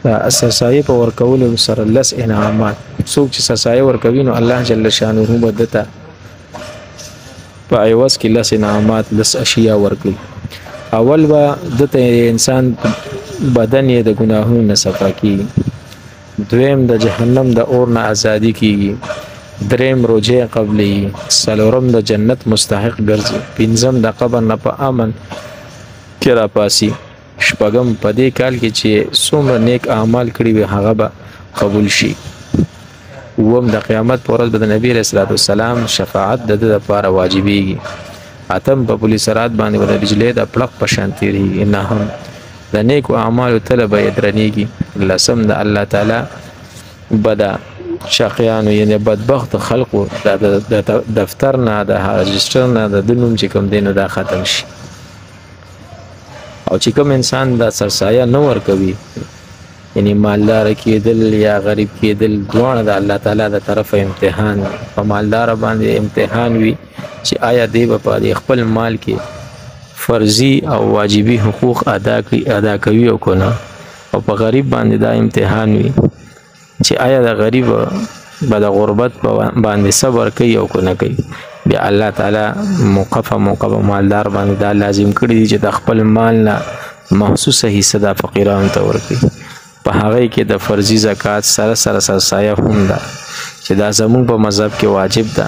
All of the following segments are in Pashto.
دا سرسایه په ورکولو سره لس انعامات څوک چې سرسایه ورکوي نو الله جل شانه به دته په عوض کې لس انعامات لس اشیاء ورکوي. اول به دته انسان بدن یې د ګناهونو نه صفا کیږي، دویم د جهنم د اور نه ازادي کیږي، دریم روجه قبلی، څلورم د جنت مستحق ګرځي، پنځم د قبر نه په امن کې راپاسي، شپږم په دې کال کې چې څومره نیک اعمال کړي وي هغه به قبول شي، اووم د قیامت پر ورځ به د نبی رسول الله والسلام شفاعت د ده لپاره واجبېږي، اتم په پولیس رات باندې به د بجلۍ د پړق په شان تېرېږي، نهم د نیکو اعمالو تله به یې درنېږي، لسم د الله تعالی به د شقیانو یعنی بدبخت خلقو د دفتر نه د رجسټر نه د نوم چې کوم دی نو دا ختم شي. او چې کوم انسان دا سرسایه نه ورکوي یعنی مالدار کېدل یا غریب کېدل دواړه د الله تعالی د طرفه امتحان په مالدار باندې امتحان وي چې آیا دی به په خپل مال کې فرضي او واجبي حقوق ادا کوي او کنه، او په غریب باندې دا امتحان وي چې آیا د غریب به د غربت باندې صبر کوي او کنه کوي. بیا الله تعالی موقفه مالدار باندې دا لازم کړی دی چې د خپل مال نه محسوسه حصه د فقیرانو ته ورکړي، په هغه کې د فرضي زکات سره سرسایه هم ده چې دا زموږ په مذهب کې واجب ده،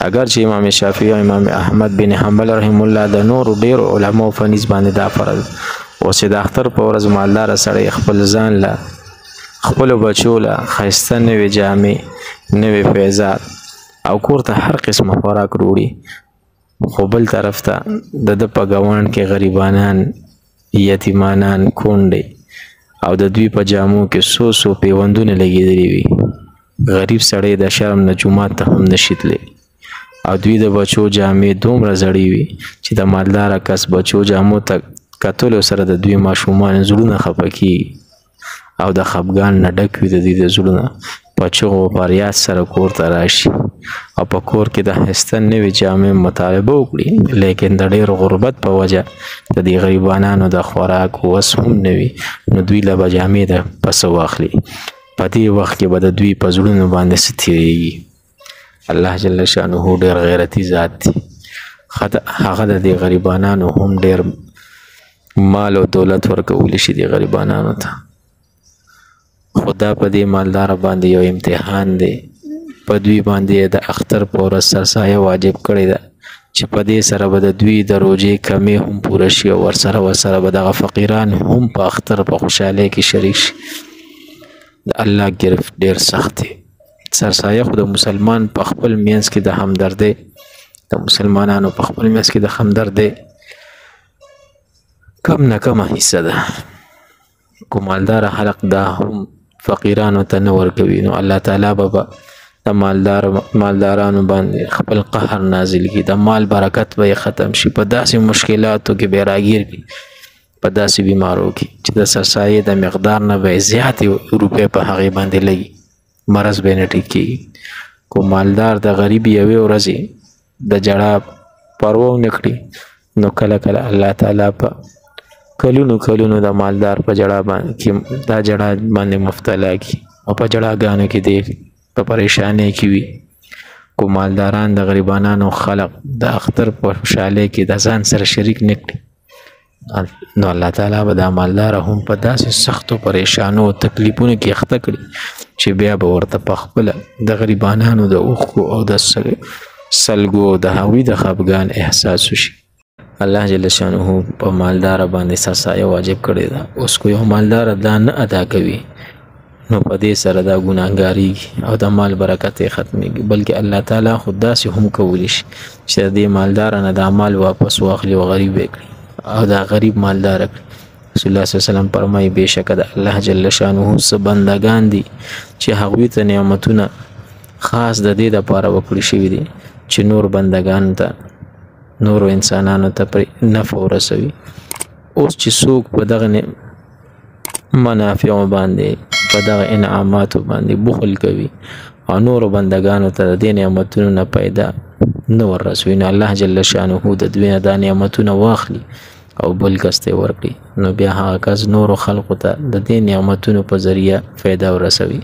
اگر چې امام شافعي او امام احمد بن حنبل رحم الله د نور ډیر علماء په نسبت باندې دا فرض او چې د اختر په ورځ مالدار سره خپل ځان له خپل بچو له ښایسته نوې جامې نوې فیضات او کور ته هر قسمه خوراک وروړي، خو بل طرف ته د په ګاونډ کې غریبانان یتیمانان کونډې او د دوی په جامو کې څو پیوندونه لګېدلي وي، غریب سړی د شرم نه جومات ته هم نشي تللی، او دوی د بچو جامې دومره زړې وي چې د مالداره کس بچو جامو ته کتلو سره د دوی ماشومان زړونه خفه کېږي او د خفګان نه ډک وي د دوی د زړونه په چغو فریاد سره کور ته راشي او په کور کې د ښایسته نوې جامې مطالبه وکړي، لیکن د ډېر غربت په وجه د دې غریبانانو د خوراک وس هم نه وي نو دوی له به جامې د پسه واخلي، په دې وخت کې به د دوی په زړونو باندې څه تېرېږي. الله جل شانه ډېر غیرتي ذات دی، هغه د دې غریبانانو هم ډېر مال او دولت ورکولی شي دې غریبانانو ته، خو دا په دې مالدار باندې یو امتحان دی، په دوی باندې د اختر په ورځ سرسایه واجب کړې ده چې په دې سره به د دوی د روژې کمې هم پوره شي او ورسره به دغه فقیران هم په اختر په خوشحالۍ کې شریک شي. د الله ګرفت ډېر سخت دی، سرسایه خو د مسلمان په خپل منځ کې د همدردۍ د مسلمانانو په خپل منځ کې د همدردۍ کم نه کمه حصه ده، کو مالدار خلق دا هم فقیرانو ته نه ورکوي نو الله تعالی به د مالدارانو باندې خپل قهر نازل کړي، د مال برکت به ختم شي، په داسې مشکلاتو کې به راګیر کړي، په داسې بیمارو کې چې د سرسایې د مقدار نه به زیاتې روپۍ په هغې باندې لګي، مرض به نه ټیک کېږي. کو مالدار د غریب یوې ورځې د جړا پروا ونه کړي نو کله کله الله تعالی په کلونو د مالدار په جړا باندې دا جړا باندې مبتلا کړي او په جړاګانو کې دی په پریشانۍ کې وي. کو مالداران د غریبانانو خلق د اختر په خوشحالۍ کې د ځان سره شریک نه کړي نو الله تعالی به دا مالدار هم په داسې سختو پریشانو او تکلیفونو کې اخته کړي چې بیا به ورته په خپله د غریبانانو د اوښکو او د سلګو د هغوی د خفګان احساس وشي. الله جل شانه په مالدار باندې سرسایه واجب کړې ده، اوس کو یو مالدار دا نه ادا کوي نو په دې سره دا ګناهګاري او د مال برکت یې ختمېږي، بلکې الله تعالی خو داسې هم کولی شي چې د دې مالدار نه دا مال واپس واخلي او غریب یې کړي او دا غریب مالدار کړي. رسول الله صلی الله علیه وسلم فرمایي بېشکه د الله جل شانه څه بندګان دي چې هغوی ته نعمتونه خاص د دې دپاره وکړي شوي دي چې نور بندګانو ته نورو انسانانو ته پرې نفع ورسوي. اوس چې څوک په دغه منافعو باندې په دغه انعاماتو باندې بخل کوي او نورو بندګانو ته د دې نعمتونو نه پیدا نه ورسوي نو الله جل شانه د دوی نه دا نعمتونه واخلي او بل کس ته ورکړي نو بیا هغه کس نورو خلقو ته د دې نعمتونو په ذریعه فایده ورسوي.